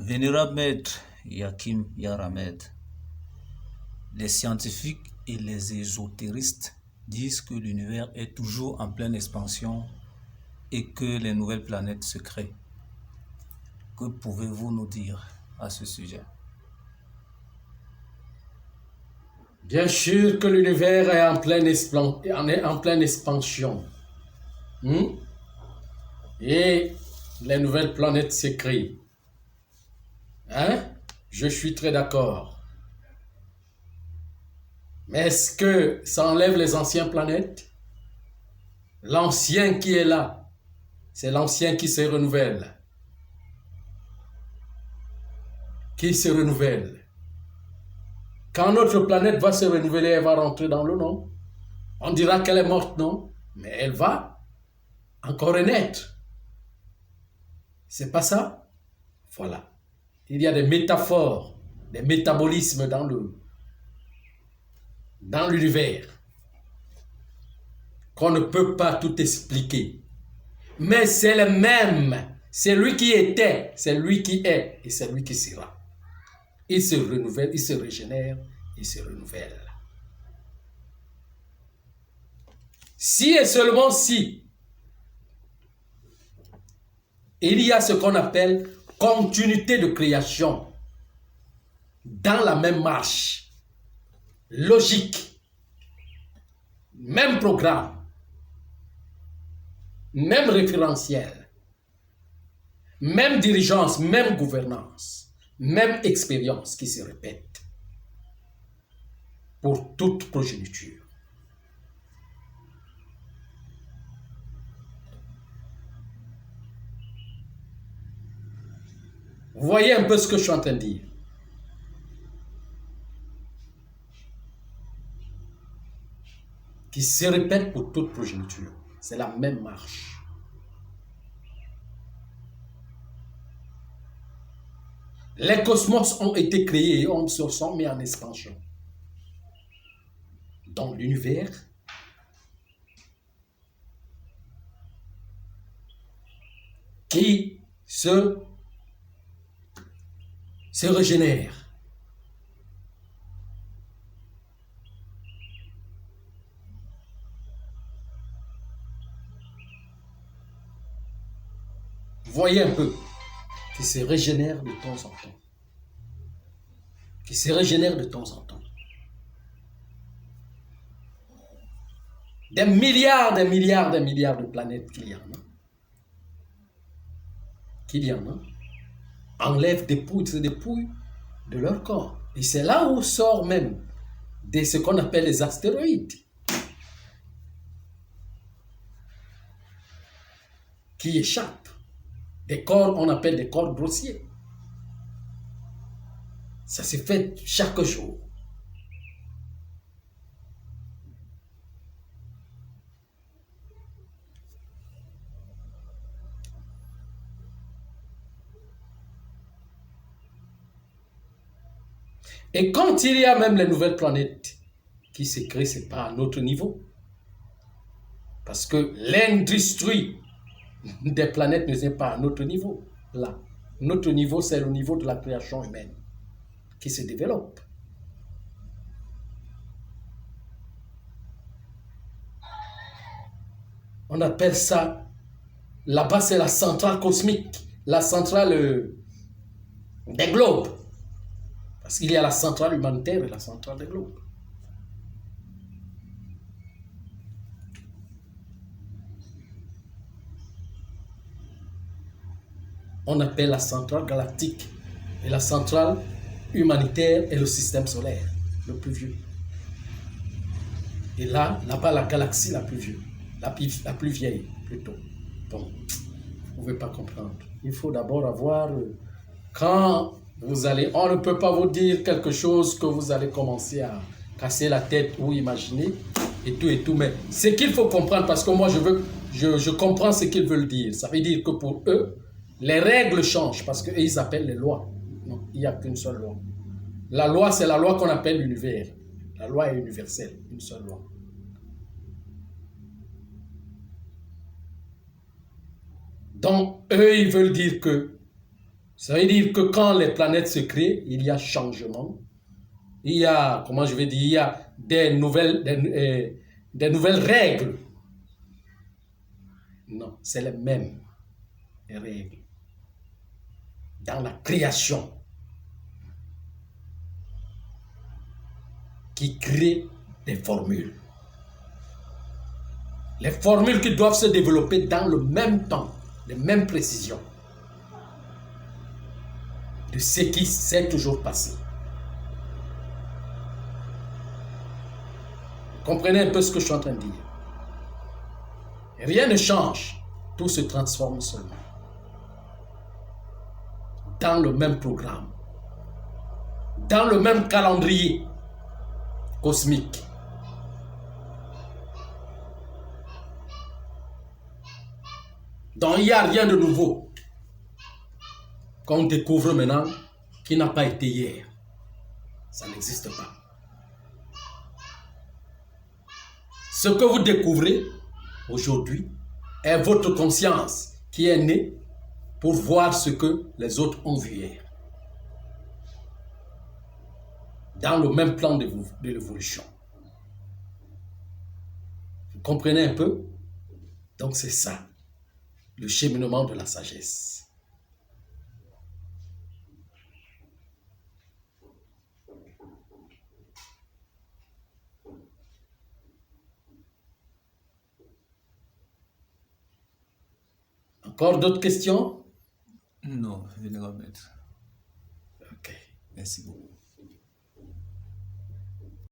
Vénérable maître Yakim Yaramed, les scientifiques et les ésotéristes disent que l'univers est toujours en pleine expansion et que les nouvelles planètes se créent. Que pouvez-vous nous dire à ce sujet? Bien sûr que l'univers est en pleine expansion. Et les nouvelles planètes se créent. Je suis très d'accord. Mais est-ce que ça enlève les anciennes planètes? L'ancien qui est là, c'est l'ancien qui se renouvelle. Qui se renouvelle. Quand notre planète va se renouveler, elle va rentrer dans l'eau, non? On dira qu'elle est morte, non? Mais elle va encore renaître. C'est pas ça? Voilà. Il y a des métaphores, des métabolismes dans l'univers qu'on ne peut pas tout expliquer. Mais c'est le même. C'est lui qui était, c'est lui qui est et c'est lui qui sera. Il se renouvelle, il se régénère, il se renouvelle. Si et seulement si il y a ce qu'on appelle continuité de création dans la même marche, logique, même programme, même référentiel, même dirigeance, même gouvernance, même expérience qui se répète pour toute progéniture. Vous voyez un peu ce que je suis en train de dire. Qui se répète pour toute progéniture. C'est la même marche. Les cosmos ont été créés et se sont mis en expansion. Dans l'univers, qui se régénère. Vous voyez un peu, qui se régénère de temps en temps. Qui se régénère de temps en temps. Des milliards de planètes qu'il y en a. Enlèvent des dépouilles de leur corps. Et c'est là où sort même de ce qu'on appelle les astéroïdes. Qui échappent. Des corps, on appelle des corps grossiers. Ça se fait chaque jour. Et quand il y a même les nouvelles planètes qui se créent, ce n'est pas à notre niveau. Parce que l'industrie des planètes ne est pas à notre niveau. Là, notre niveau, c'est le niveau de la création humaine qui se développe. On appelle ça, là-bas c'est la centrale cosmique, la centrale des globes. Parce qu'il y a la centrale humanitaire et la centrale des globes. On appelle la centrale galactique et la centrale humanitaire et le système solaire, le plus vieux. Et là-bas, la galaxie la plus vieille, la plus vieille plutôt. Donc, vous ne pouvez pas comprendre. Il faut d'abord avoir, quand vous allez, on ne peut pas vous dire quelque chose que vous allez commencer à casser la tête ou imaginer et tout, mais ce qu'il faut comprendre, parce que moi je comprends ce qu'ils veulent dire. Ça veut dire que pour eux, les règles changent parce qu'ils appellent les lois. Non, il n'y a qu'une seule loi. La loi, c'est la loi qu'on appelle l'univers. La loi est universelle, une seule loi. Donc, eux, ils veulent dire que Ça veut dire que quand les planètes se créent, il y a changement. Il y a, comment je vais dire, il y a des nouvelles règles. Non, c'est les mêmes règles. Dans la création qui crée des formules. Les formules qui doivent se développer dans le même temps, les mêmes précisions de ce qui s'est toujours passé. Vous comprenez un peu ce que je suis en train de dire? Rien ne change, tout se transforme seulement. Dans le même programme, dans le même calendrier cosmique. Donc il n'y a rien de nouveau qu'on découvre maintenant qui n'a pas été hier. Ça n'existe pas. Ce que vous découvrez aujourd'hui est votre conscience qui est née pour voir ce que les autres ont vu hier. Dans le même plan de l'évolution. Vous comprenez un peu? Donc c'est ça, le cheminement de la sagesse. Encore d'autres questions? Non, vénérable maître. Ok. Merci beaucoup.